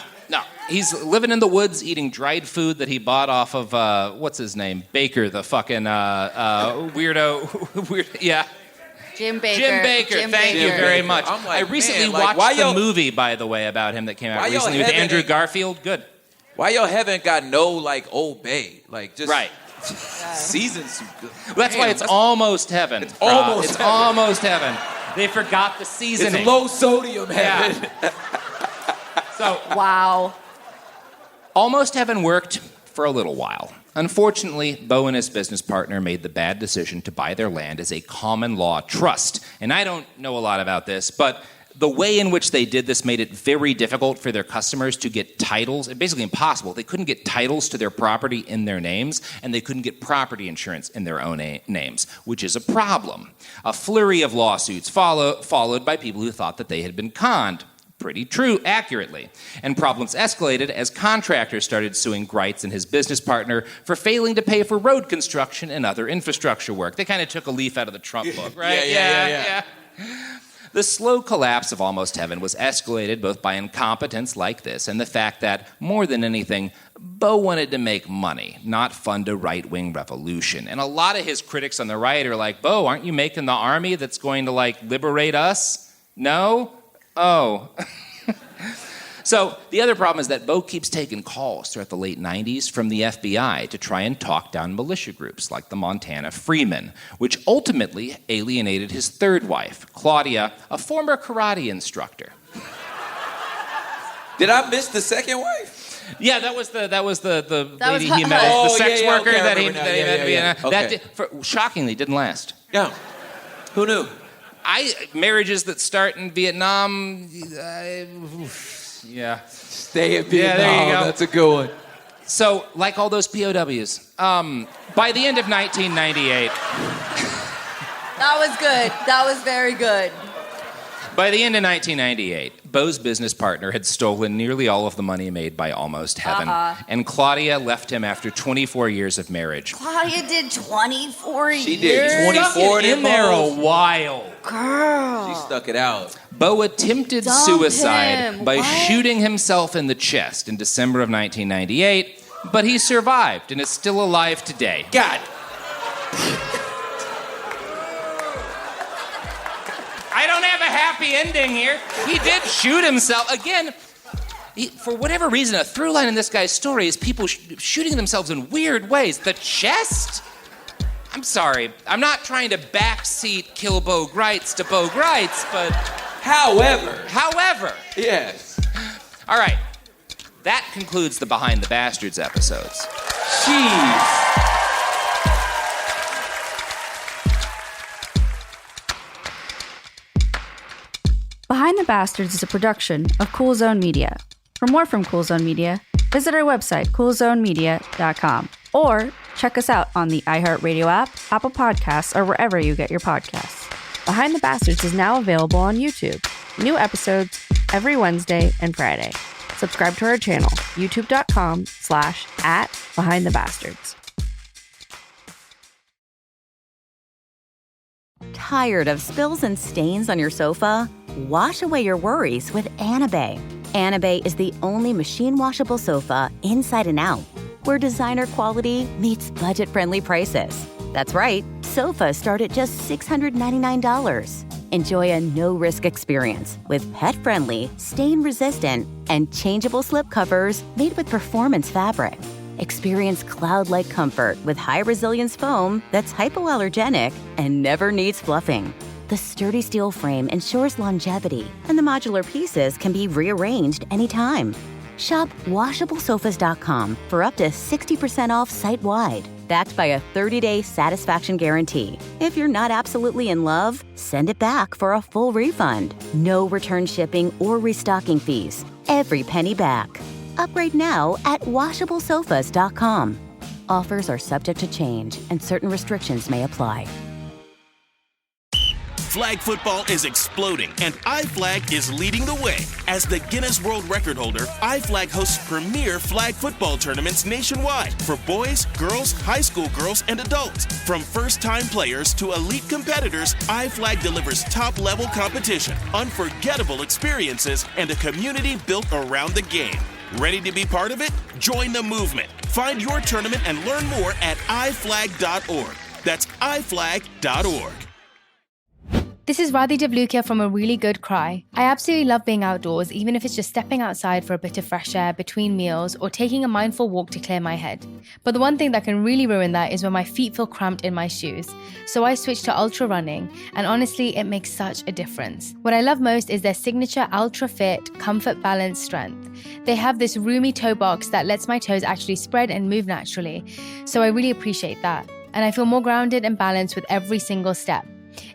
He's living in the woods eating dried food that he bought off of, what's his name? Baker, the fucking weirdo. Yeah. Jim Baker. Thank you very much. Like, I recently watched the movie, by the way, about him that came out recently with Andrew Garfield. Good. Why y'all haven't got no, like, Old Bay? Like, just... Right. Seasons some good. Well, that's why it's Almost Heaven. It's Almost Heaven. They forgot the seasoning. It's low sodium heaven. Yeah. So, wow. Almost Heaven worked for a little while. Unfortunately, Bo and his business partner made the bad decision to buy their land as a common law trust. And I don't know a lot about this, but The way in which they did this made it very difficult for their customers to get titles. Basically impossible. They couldn't get titles to their property in their names, and they couldn't get property insurance in their own names, which is a problem. A flurry of lawsuits followed by people who thought that they had been conned. Pretty true, accurately. And problems escalated as contractors started suing Gritz and his business partner for failing to pay for road construction and other infrastructure work. They kind of took a leaf out of the Trump book, right? Yeah. The slow collapse of Almost Heaven was escalated both by incompetence like this and the fact that, more than anything, Bo wanted to make money, not fund a right-wing revolution. And a lot of his critics on the right are like, Bo, aren't you making the army that's going to, liberate us? No? Oh. So the other problem is that Bo keeps taking calls throughout the late 90s from the FBI to try and talk down militia groups like the Montana Freemen, which ultimately alienated his third wife, Claudia, a former karate instructor. Did I miss the second wife? Yeah, that was the lady he met, the sex worker that he met in Vienna. Okay. That shockingly didn't last. Yeah. Who knew? Marriages that start in Vietnam, yeah. Stay in Vietnam. Yeah, there you go. That's a good one. So, like all those POWs, by the end of 1998... That was good. That was very good. By the end of 1998, Bo's business partner had stolen nearly all of the money made by Almost Heaven, and Claudia left him after 24 years of marriage. Claudia did 24 years. She did 24 in there a while. Girl. She stuck it out. Bo attempted Dump suicide him. by What? shooting himself in the chest in December of 1998, but he survived and is still alive today. God. I don't have a happy ending here. He did shoot himself. Again, for whatever reason, a through line in this guy's story is people shooting themselves in weird ways. The chest? I'm sorry. I'm not trying to backseat kill Bo Gritz to Bo Gritz, but... However. Yes. All right. That concludes the Behind the Bastards episodes. Jeez. Behind the Bastards is a production of Cool Zone Media. For more from Cool Zone Media, visit our website, coolzonemedia.com, or check us out on the iHeartRadio app, Apple Podcasts, or wherever you get your podcasts. Behind the Bastards is now available on YouTube. New episodes every Wednesday and Friday. Subscribe to our channel, youtube.com/@BehindTheBastards. Tired of spills and stains on your sofa? Wash away your worries with Anabay. Anabay is the only machine washable sofa inside and out, where designer quality meets budget-friendly prices. That's right, sofas start at just $699. Enjoy a no-risk experience with pet-friendly, stain-resistant, and changeable slipcovers made with performance fabric. Experience cloud-like comfort with high-resilience foam that's hypoallergenic and never needs fluffing. The sturdy steel frame ensures longevity, and the modular pieces can be rearranged anytime. Shop WashableSofas.com for up to 60% off site-wide, backed by a 30-day satisfaction guarantee. If you're not absolutely in love, send it back for a full refund. No return shipping or restocking fees. Every penny back. Upgrade now at WashableSofas.com. Offers are subject to change, and certain restrictions may apply. Flag football is exploding, and iFlag is leading the way. As the Guinness World Record holder, iFlag hosts premier flag football tournaments nationwide for boys, girls, high school girls, and adults. From first-time players to elite competitors, iFlag delivers top-level competition, unforgettable experiences, and a community built around the game. Ready to be part of it? Join the movement. Find your tournament and learn more at iflag.org. That's iflag.org. This is Radhi Devlukia from A Really Good Cry. I absolutely love being outdoors, even if it's just stepping outside for a bit of fresh air between meals or taking a mindful walk to clear my head. But the one thing that can really ruin that is when my feet feel cramped in my shoes. So I switched to ultra running, and honestly, it makes such a difference. What I love most is their signature Ultra Fit Comfort Balance Strength. They have this roomy toe box that lets my toes actually spread and move naturally. So I really appreciate that. And I feel more grounded and balanced with every single step.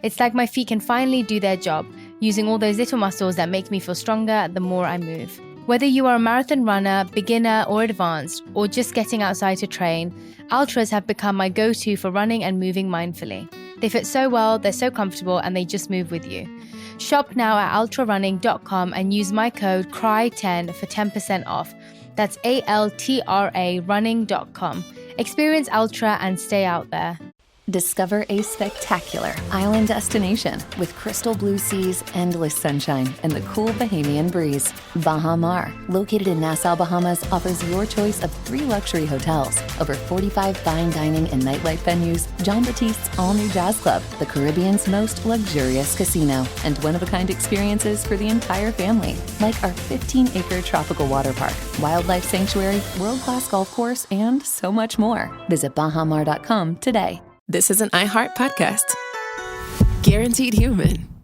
It's like my feet can finally do their job, using all those little muscles that make me feel stronger the more I move. Whether you are a marathon runner, beginner or advanced, or just getting outside to train, Ultras have become my go-to for running and moving mindfully. They fit so well, they're so comfortable, and they just move with you. Shop now at ultrarunning.com and use my code CRY10 for 10% off. That's ALTRA running.com. Experience Ultra and stay out there. Discover a spectacular island destination with crystal blue seas, endless sunshine, and the cool Bahamian breeze. Baha Mar, located in Nassau, Bahamas, offers your choice of 3 luxury hotels, over 45 fine dining and nightlife venues, John Baptiste's all-new jazz club, the Caribbean's most luxurious casino, and one-of-a-kind experiences for the entire family, like our 15-acre tropical water park, wildlife sanctuary, world-class golf course, and so much more. Visit bahamar.com today. This is an iHeart podcast. Guaranteed human.